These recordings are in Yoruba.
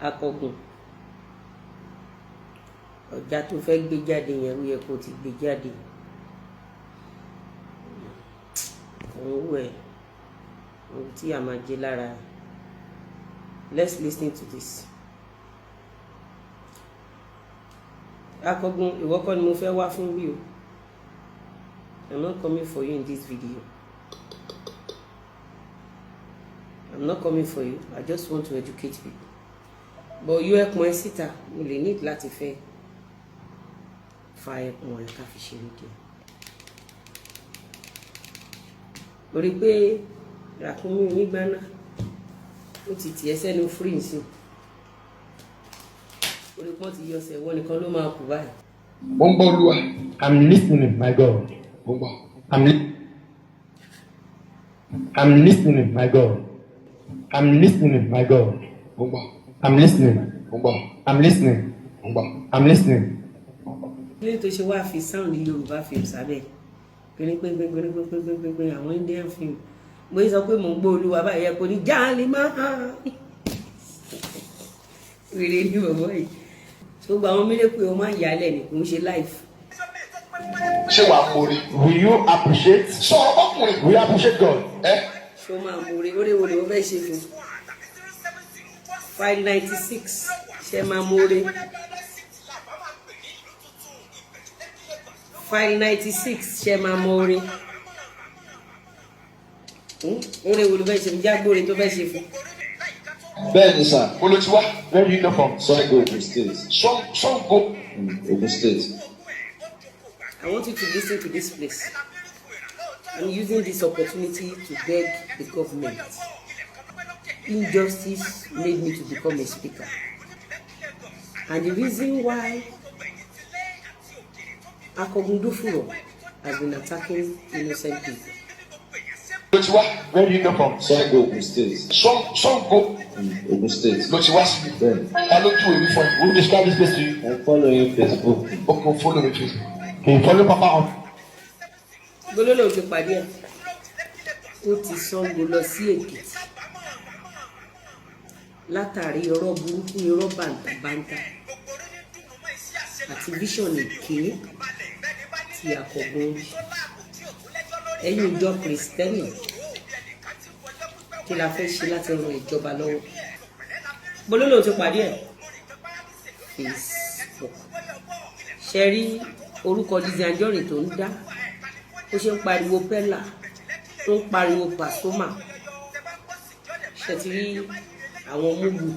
Akọgun ọjà tó fẹ́ gbé jáde yẹn ó yẹ kó ti gbé jáde òun wẹ̀ ohun tí a máa jẹ lára. Let's listen to this. Akọgun ìwọ kọ́ ni mo fẹ́ wá fún bí o. I'm not coming for you in this video. I'm not coming for you. I just want to educate people. But you ẹkùn ẹ síta mo lè need láti fẹ́ fa ẹkùn ẹ ká fi ṣe lókè. Orí pé ràkúnmí onígbáná ó ti tiẹ̀ sẹ́nu free sí. Orí pọ́n ti yọ ọ̀sẹ̀ wọ́n nìkan ló máa kú báyìí. Mo ń gbọ́ Olúwa. I'm listening, my God. Mo ń gbọ́. I'm listening, my God. I'm listening, my God. Mo ń gbọ́. I'm listening. Mo ń gbọ́. I'm listening. Mo ń gbọ́. I'm listening. Ilé tó ṣe wá fi sound Yorùbá film sábẹ́ pínpínpínpínpínpínpínpín àwọn Indian film mo sọ pé mo ń gbọ́ Olúwa báyìí ẹ kò ní jáàlì máa wèrè ní bọ̀bọ̀ yìí tó gba àwọn mílẹ̀ pé o máa yálẹ̀ ní kò ń ṣe life. Ṣé wàá mórí? Will you appreciate? Sọ ọkùnrin. Will you appreciate God? Ṣé o máa mórí ó lè wo lè wọ́n fẹ́ ṣe fún file 96 ṣe máa mórí. File 96 ṣe máa mọ orin orin wo ló fẹ́ ṣe fún jágbóore tó fẹ́ ṣe fún. Bẹ́ẹ̀ ni sà. Olùtiwá. Where do you come from? Sango Ogun State. Sango. Ogun State. I want you to listen to this place. I'm using this opportunity to beg the government. Injustice made me to become a speaker. And the reason why Akọgun Dufuro has been attacking innocent people. Where do you come from? Sango Ogun State. Sango. Ogun State. Olùtiwá sí mi. Bẹ́ẹ̀. Hello to you for you. Who describe this place to you? I follow you Facebook. Okay, follow me Facebook. Can you follow Papa on? Gbólóhùn ti pàdé ẹ̀ ó ti Ṣàngó lọ sí Èkìtì látàrí irọ́ burúkú irọ́ bàǹtàbàǹtà àti vision èké ti Akọgun ẹ̀yin ìjọ Kristẹni kí la fẹ́ ṣe láti ran ìjọba lọ́wọ́. Gbólóhùn ti pàdé ẹ̀ Facebook ṣe rí orúkọ Lizzy Anjorin tó ń dá ó ṣe ń pariwo Pella tó ń pariwo Pasuma ṣe ti rí àwọn múgu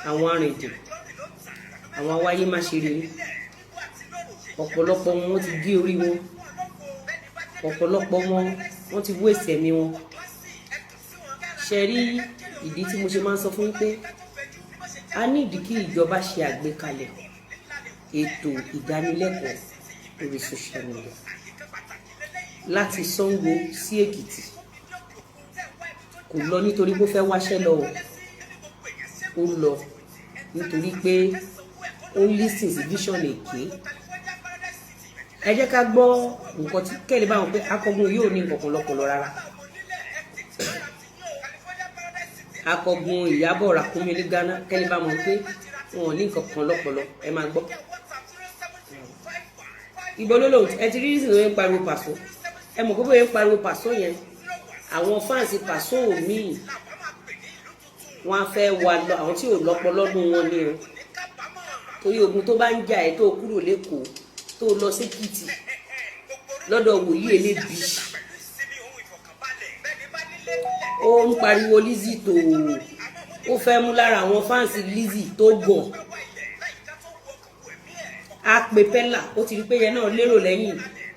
àwọn arìndìn àwọn awáyé má ṣe rere ọ̀pọ̀lọpọ̀ wọn ti gé orí wọn ọ̀pọ̀lọpọ̀ wọn ti wó ẹ̀mí wọn ṣe rí ìdí tí mo ṣe máa ń sọ fún yín pé a ní ìdí kí ìjọba ṣe àgbékalẹ̀ ètò ìdánilẹ́kọ̀ọ́ lórí social media láti Ṣàngó sí Èkìtì kò lọ nítorí pé ó fẹ́ wáṣẹ́ lọ ó lọ nítorí pé ó ń lísìn sí vision èké. Ẹ jẹ́ ká gbọ́ nǹkan tí kẹ́lẹ́ bá wọn pé Akọgun yóò ní nǹkan lọ́pọlọ rárá. Akọgun Ìyábọ̀ Ràkúnmí ní Ghana kẹ́lẹ́ bá wọn pé wọn ò ní nǹkan kan lọ́pọlọ ẹ máa gbọ́. Ìgbọ́lólò ẹ ti rí rísìn lóye ń pariwo Pàṣọ ẹ mọ̀ pé bóyá ń pariwo Pàṣọ yẹn àwọn fáǹsì Pàṣọ míì wọn á fẹ́ wà lọ àwọn tí ò lọ́pọlọ nínú wọn ni o torí ogun tó bá ń jà ẹ́ tó kúrò lẹ́kọ̀ọ́ tó lọ sí Èkìtì lọ́dọ̀ wòlíì elébi ó ń pariwo Lizzy tó ó fẹ́ mú lára àwọn fáǹsì Lizzy tó gọ̀ á pe Pella ó ti rí pé yẹn náà lérò lẹ́yìn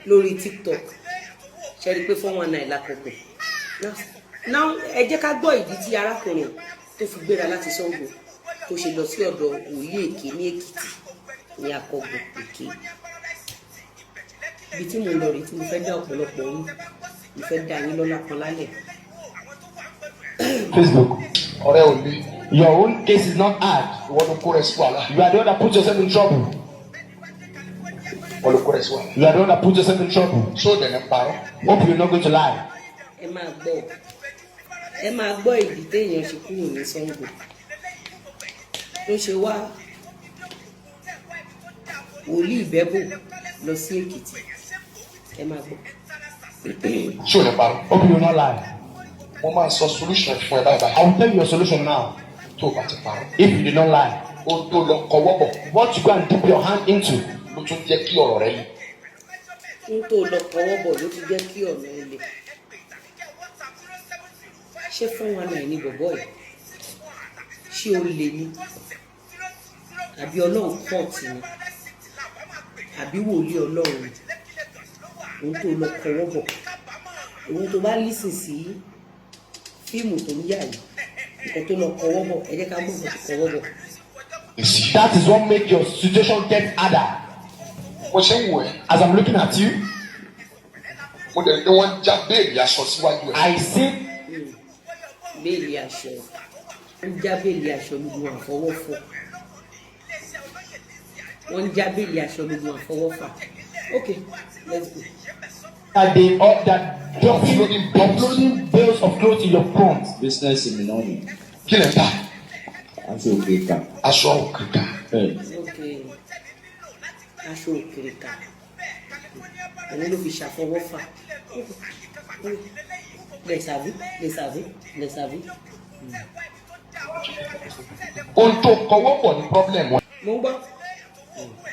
lórí TikTok ṣe rí pé 419 lákòókò náà ẹ jẹ́ ká gbọ́ ìdí tí arákùnrin tó fi gbéra láti Ṣàngó tó ṣe lọ sí ọ̀dọ̀ wòlíì èké ní Èkìtì ní Akọgun èké ibi tí mo lọ rí tí mo fẹ́ dá ọ̀pọ̀lọpọ̀ yín mo fẹ́ dá yín lọ́lá kan lálẹ́. Facebook. Ọ̀rẹ́ ò ní. Your own case is not hard. Ìwọ ló kó rẹ̀ sí wàhálà. You are the one that put yourself in trouble. Ìwọ ló kó rẹ̀ sí wàhálà. You are the one that put yourself in trouble. So dẹ̀ ní parọ́. Hope you are not going to lie. Ẹ máa gbọ́ ìdí téèyàn ṣe kúrò ní Ṣàngó ló ṣe wá wòlíì ìbẹ́bò lọ sí Èkìtì ẹ máa gbọ́. Ṣé o lè parọ́? Hope you will not lie. Mo máa sọ solution fún ẹ báyìí. I will tell you your solution now. Tó o bá ti parọ́. If you did not lie, O tó lọ kọwọ́ bọ̀. what you go and dip your hand into Ló tún jẹ́ kí ọ̀rọ̀ rẹ yìí. n tó lọ kọwọ́ bọ̀ ló ti jẹ́ kí ọ̀nà ilé. Ṣé fún wa náà ní bọ̀bọ̀ yìí? Ṣé o lè ní? Àbí Ọlọ́run kọ́ọ̀tì ni? Àbí wòlíì Ọlọ́run ni? Ohun tó lọ kọwọ́ bọ̀. Ohun tó bá lísìn sí fíìmù tó ń yà yìí. Nǹkan tó lọ kọwọ́ bọ̀, ẹ jẹ́ ká gbọ́ nǹkan tó kọwọ́ bọ̀. that is what make your situation get harder. Mo ṣe ń wò ẹ́. As I'm looking at you, Mo dẹ̀ ní wọ́n já béèlì aṣọ síwájú ẹ̀. I see Béèlì aṣọ ń já béèlì aṣọ gbogbo àfọwọ́fọ. Wọ́n ń já béèlì aṣọ gbogbo àfọwọ́fà. Okay, let's go. that they that uploading bales of clothes in your front. Business in Minoni. Kí lẹ̀ ń tà? Aṣọ òkèèkà. Aṣọ òkèèkà. Okay. Aṣọ òkèèrèkà. Òun ló fi ṣàfọwọ́fà. Les savez. Ohun tó kọwọ́ bọ̀ ní problem wọn. Mo ń gbọ́.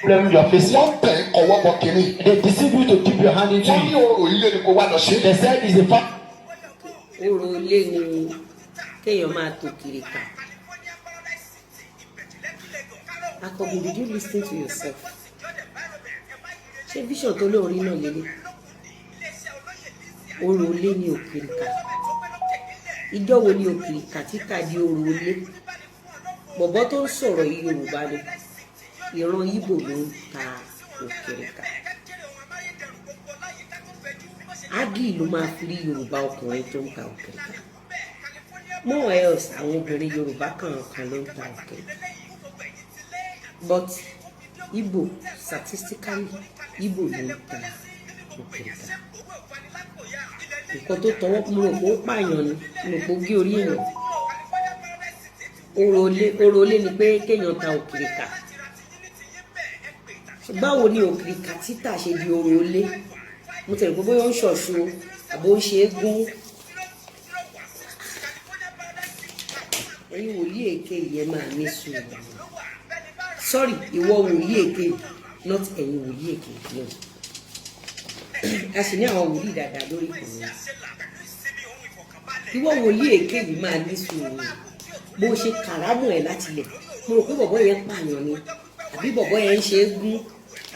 Problem you are facing. Wọ́n tẹ̀ kọwọ́ bọ̀ kiri. They deceive you to dip your hand into Wọ́n ní it. orò ilé ni kò wá lọ ṣe. They said it's a fact. Orò ilé ni kéèyàn máa tò kìrìkà. Akọ̀bí, did you listen to yourself? Ṣé vision tó lóorí náà lélẹ̀? Orò ilé ni òkìrìkà. Ìjọ́ wo ni òkìrìkà títà di orò ilé? Bọ̀bọ́ tó ń sọ̀rọ̀ yìí Yorùbá ni. Ìran Ìgbò ló ń ta òkìrìkà. Ágì ló máa fi rí Yorùbá ọkùnrin tó ń ta òkìrìkà. More else àwọn obìnrin Yorùbá kan ló ń ta òkìrìkà. But Igbo, statistically, Igbo ló ń ta òkìrìkà. Nǹkan tó tọwọ́ mo rò pé ó pààyàn ni, mo rò pé ó gé orí èèyàn. Orò ilé ni pé kéèyàn ta òkìrìkà. Báwo ni òkìrìkà títà ṣe di orò ilé? Mo tẹ̀lé pé bóyá ó ń ṣọ̀ṣù àbó ń ṣe égún. Ẹ̀yin wòlíì èké yẹn máa ní sùúrù. Sorry, ìwọ wòlíì èké, not ẹ̀yin wòlíì èké no. A sì ní àwọn wòlíì dáadáa lórí ìkànnì. Ìwọ wòlíì èké yìí máa ní sùúrù. Bó ṣe kàrámù ẹ̀ láti lẹ̀, mo rò pé bọ̀bọ́ yẹn pààyàn ni, àbí bọ̀bọ́ yẹn ń ṣe égún,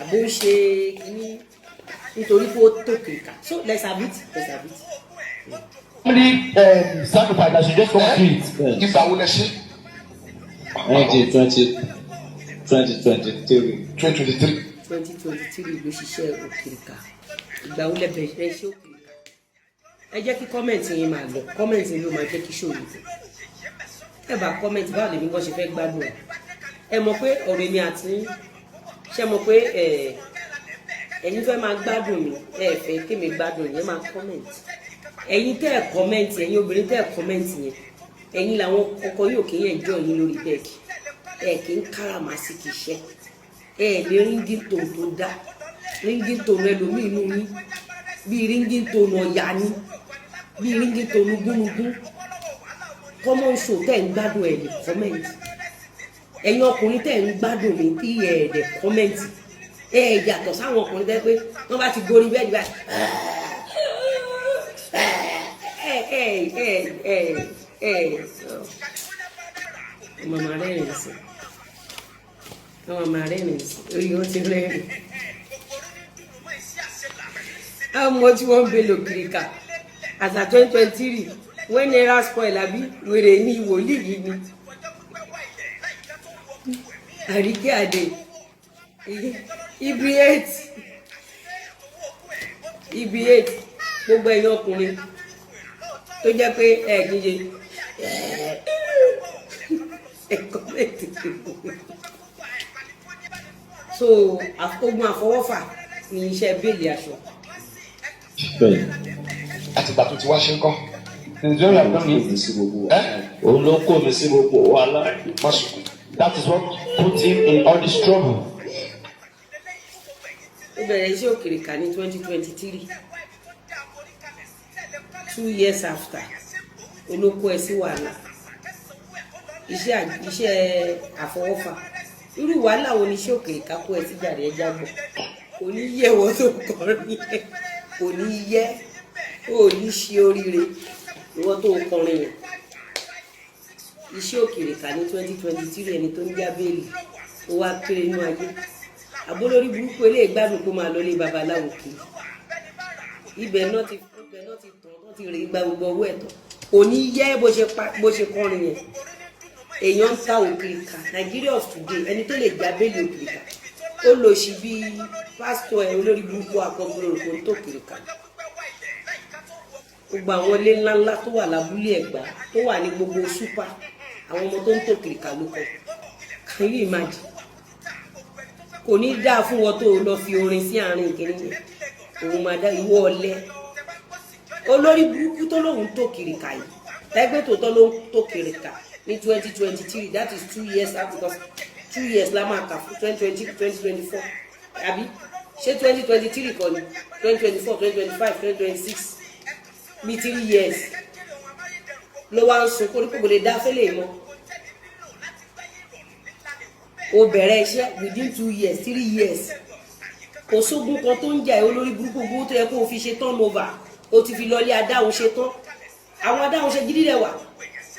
àbó ń ṣe kíní nítorí pé ó tó kìrìkà. So let's have it. Only sacrifice that should just come to it. Ìgbà wo lẹ ṣe? 2023. 2023. 2023 ló ṣiṣẹ́ òkìrìkà. Ìgbà wo lẹ bẹ̀rẹ̀ ṣe òkìrìkà? Ẹ jẹ́ kí kọ́mẹ̀ntì yín máa lọ. Kọ́mẹ̀ntì ló máa jẹ́ kí ṣòro tẹ̀. Ẹ bá kọ́mẹ̀ntì báwo lèmi kan ṣe fẹ́ gbádùn ẹ̀. Ẹ mọ̀ pé ọ̀rẹ́ mi àti ṣe mọ̀ pé ẹ̀yin fẹ́ máa gbádùn mi, ẹ fẹ́ kémi gbádùn yẹn máa kọ́mẹ̀ntì. Ẹ̀yin tẹ́ ẹ̀ kọ́mẹ̀ntì, ẹ̀yin obìnrin tẹ́ ẹ̀ kọ́mẹ̀ntì yẹn. Ẹ̀yin làwọn ọkọ yóò kí yẹn jọ yín lórí bẹ́ẹ̀kì. Ẹ kì í káràmásìkì iṣẹ́. Ẹ lè ríngì tòun tó dá. Ríngì tòun ẹlòmíì inú yín. Bí ríngì tòun ọ̀yà ni. Bí ríngì tòun gúnugún. Common show tẹ́ ń gbádùn ẹ̀ lè kọ́mẹ̀ntì. Ẹ̀yin ọkùnrin tẹ́ ń gbádùn mi kí ẹ̀ dẹ̀ kọ́mẹ̀ntì. Ẹ yàtọ̀ sáwọn ọkùnrin tẹ́ pé wọ́n bá ti gorí bẹ́ẹ̀ nígbà mama rẹ́rìn sí orí wọn ti rẹ́rìn. How much wọ́n bẹ lò kìrìkà as at 2023 when naira spoil àbí wèrè ní wòlíì yìí ni. Àríkẹ́ àdè ibi 8 gbogbo ẹ̀yin ọkùnrin tó jẹ́ pé jíjẹ ẹ̀kọ́ mẹ́tì. So ogun àfọwọ́fà ní iṣẹ́ béèlì aṣọ. Àtìgbà tó ti wá ṣe ń kọ́. Since when you have done it, Òun ló kó mi sí gbogbo wàhálà. Má sùn. That is what put him in all this trouble. Ó bẹ̀rẹ̀ iṣẹ́ òkìrìkà ní 2023 2 years after olóko ẹ̀ sí wàhálà iṣẹ́ àfọwọ́fà irú wàhálà wo ni iṣẹ́ òkìrìkà kó ẹ sí jàre ẹja gbọ́ kò ní yẹ wọ́n tó kọrin yẹn kò ní yẹ ó ní ṣe oríire ìwọ́n tó kọrin yẹn iṣẹ́ òkìrìkà ní 2023 ẹni tó ń já béèlì ó wá kéré inú ayé àbólórí burúkú eléyìí gbádùn kó máa lọ lé babaláwo kiri ibẹ̀ náà ti tàn wọ́n ti rè gba gbogbo owó ẹ̀tọ́ kò ní yẹ bó ṣe kọrin yẹn èèyàn ń ta òkìrìkà Nigeria of today ẹni tó lè já béèlì òkìrìkà ó lò sí bí pásítọ̀ ẹ̀ olórí burúkú akọgbọrọ òkú tó òkìrìkà gbogbo àwọn ilé ńláńlá tó wà lábúlé Ẹ̀gbá tó wà ní gbogbo súpà àwọn ọmọ tó ń tó òkìrìkà ló kọ can you imagine kò ní dáa fún wọn tó lọ fi orin sí àárín ìkíní yẹn òun máa dá ìwọ ọ̀lẹ olórí burúkú tó lóun tó kìrìkà yìí ẹgbẹ́ tòótọ́ ló ń tó kìrìkà ní 2023 that is 2 years after because 2 years la máa kà fún 2024 àbí ṣé 2023 kọ́ ni 2024 2025 2026 bí 3 years ló wá ń sun kórípò kò lè dá fẹ́lẹ̀ mọ́ ó bẹ̀rẹ̀ iṣẹ́ within 2 years 3 years kò sógun kan tó ń jà ẹ́ olórí burúkú gbogbo tó yẹ kó o fi ṣe turnover o ti fi lọlé adáhùn ṣe tán àwọn adáhùn ṣe gidi rẹwà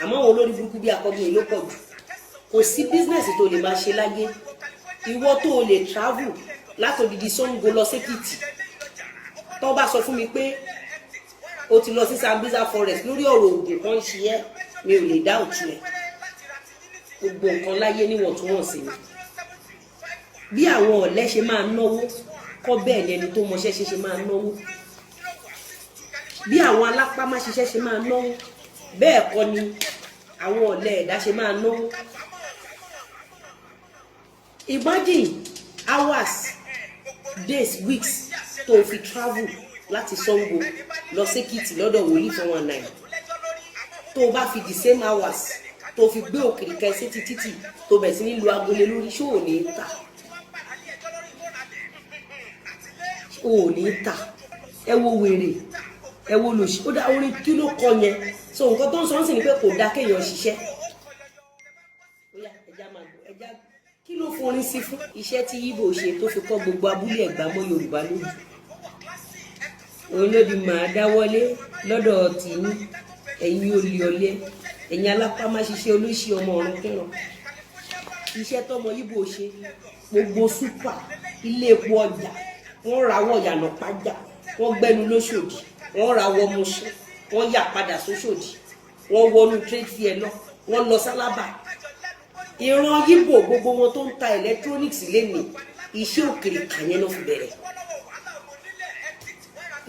àmọ́ àwọn olórí burúkú bí akọgbìn ló pọ̀ jù kò sí business tó lè máa ṣe láyé ìwọ tó o lè travel látòdìdí Ṣàngó lọ sékìtì tó bá sọ fún mi pé o ti lọ sí Sambisa forest lórí ọ̀rọ̀ ògùn kan ṣe ẹ́ mi ò lè dá òtún ẹ̀ gbogbo nǹkan láyé níwọ̀ntúnwọ̀nsì ni bí àwọn ọ̀lẹ ṣe máa náwó kọ́ bẹ́ẹ̀ ni ẹni tó mọṣẹ́ ṣe máa náwó bí àwọn alápá má ṣiṣẹ́ ṣe máa náwó bẹ́ẹ̀ kọ́ ni àwọn ọ̀lẹ ẹ̀dá ṣe máa náwó. Imagine hours days weeks tó fi travel láti Ṣàngó lọ sékìtì lọ́dọ̀ wòlíì 419 tó bá fi the same hours tó fi gbé òkìrìkà ẹsẹ̀ títí tó bẹ̀ sí nílùú agolé lórí ṣó ò ní ta ò ní ta ẹ wo wèrè ẹ wo lòṣì ó dá orin kí ló kọ yẹn so nǹkan tó ń sọ ń sìn ní pé kò dá kéèyàn ṣiṣẹ́ ẹja kí ló forin sí fún iṣẹ́ tí Ìgbò ṣe tó fi kọ́ gbogbo abúlé Ẹ̀gbá mọ́ Yorùbá lójú òun ló di màá dáwọ́lé lọ́dọ̀ tìní ẹ̀yin olè ọ̀lẹ ẹ̀yin alápá má ṣiṣẹ́ olóṣì ọmọ ọ̀run kẹràn iṣẹ́ tọmọ Ìgbò ṣe gbogbo súpà ilé epo ọjà wọ́n rawọ́ yànà pàjá wọ́n gbẹ́nu lóṣòdì wọ́n rawọ́ Mùṣín wọ́n yà padà sóṣòdì wọ́n wọnú trade fair lọ wọ́n lọ sálábà ìran Ìgbò gbogbo wọn tó ń ta electronics lẹ́nu iṣẹ́ òkìrìkà yẹn ló fi bẹ̀rẹ̀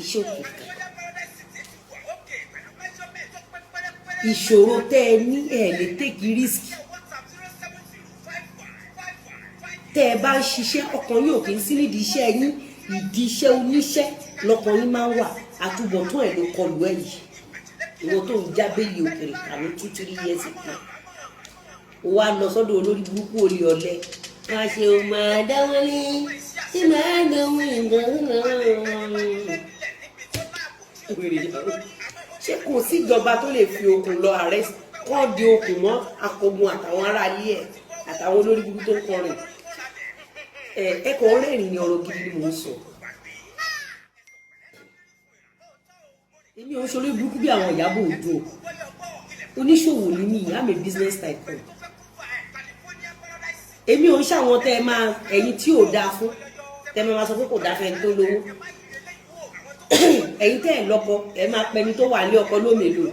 iṣẹ́ òkìrìkà ìṣòro tẹ́ ẹ ní ẹ lè take risk tẹ́ ẹ bá ń ṣiṣẹ́ ọkàn yóò kì í sí nídìí iṣẹ́ yín ìdí iṣẹ́ oníṣẹ́ lọ́kàn yín máa ń wà àtúbọ̀tán ẹ̀ ló kọlù ẹ̀ yìí ìwọ tó ń jábẹ́lì òkìrìkà ní 2-3 years ago ó wá lọ sọ́dọ̀ olórí burúkú olè ọ̀lẹ wá ṣe o máa dáwọ́lé tí máa dánwó ṣé kò síjọba tó lè fi okùn lọ ààrẹ kọ́ di okùn mọ́ akọgun àtàwọn aráalé ẹ̀ àtàwọn olórí burúkú tó ń kọrin ẹ̀kọ́ rẹ́rìn ní ọ̀rọ̀ gidi ni mò ń sọ èmi ò ń ṣe olórí burúkú bí àwọn Ìyábọ̀ Òjó oníṣòwò ní mi I'm a business tycoon èmi ò ń ṣàwọn tẹ́ ẹ máa ẹ̀yin tí ò dáa fún tẹ́ ẹ máa sọ pé kò dáa fẹ́ni tó lówó ẹ̀yin tẹ́ ẹ lọ́kọ ẹ máa pẹni tó wà ní ọkọ lómèlò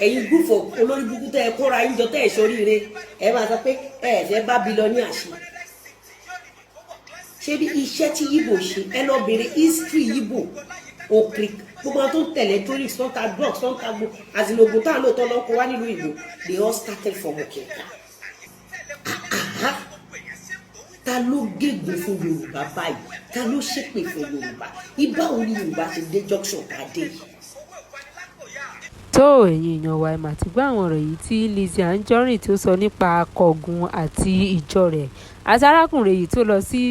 ẹ̀yin gúfọ̀ olórí burúkú tẹ́ ẹ kóra yín jọ tẹ́ ẹ ṣoríire ẹ máa sọ pé ẹ fẹ́ bá bílíọ̀nì àṣì ṣé bí iṣẹ́ tí Ìgbò ṣe ẹ lọ bèrè history Ìgbò òkè gbogbo àwọn tó ń tẹ̀lé torí tó ń ta drugs tó ń ta gbogbo àzìlógún táwọn lóòótọ́ lọ́kọ̀ wá nílùú Ìgbò they all started from òkèèkà ta ló gègé fún Yorùbá báyìí ta ló ṣépè fún Yorùbá ibà wo ni Yorùbá ti dé junction ká dé yìí. tó ẹ̀yin èèyàn wa ẹ̀ mà ti gbọ́ àwọn ọ̀rọ̀ yìí tí Lizzy Anjorin tí ó sọ nípa Akọ̀gun àti ìjọ rẹ̀ àti arákùnrin yìí tó lọ sí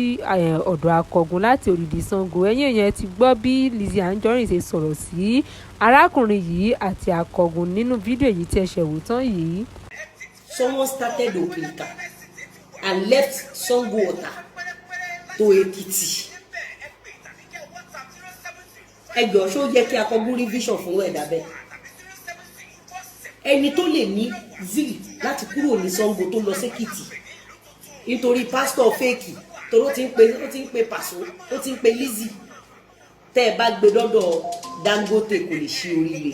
ọ̀dọ̀ Akọ̀gun láti Òrìdì Ṣàngó. Ẹ̀yin èèyàn ti gbọ́ bí Lizzy Anjorin ṣe sọ̀rọ̀ sí arákùnrin yìí àti Akọ̀gun nínú fídíò yìí tí ẹ ṣẹ̀ wò tán yìí. Someone started Okirika and left Sango Ota to Ekiti. Ẹgbẹ́ ṣó yẹ kí Akọ̀gun rí vision fún ẹ̀dá bẹ́ẹ̀. Ẹni tó lè ní zeal láti kúrò ní Sango tó lọ sí Ekiti nítorí pásítọ̀ fèkì tó ti ń pe Paso ó ti ń pe Lizzy tẹ́ ẹ bá gbé dọ́dọ̀ Dangote kò lè ṣe oríire.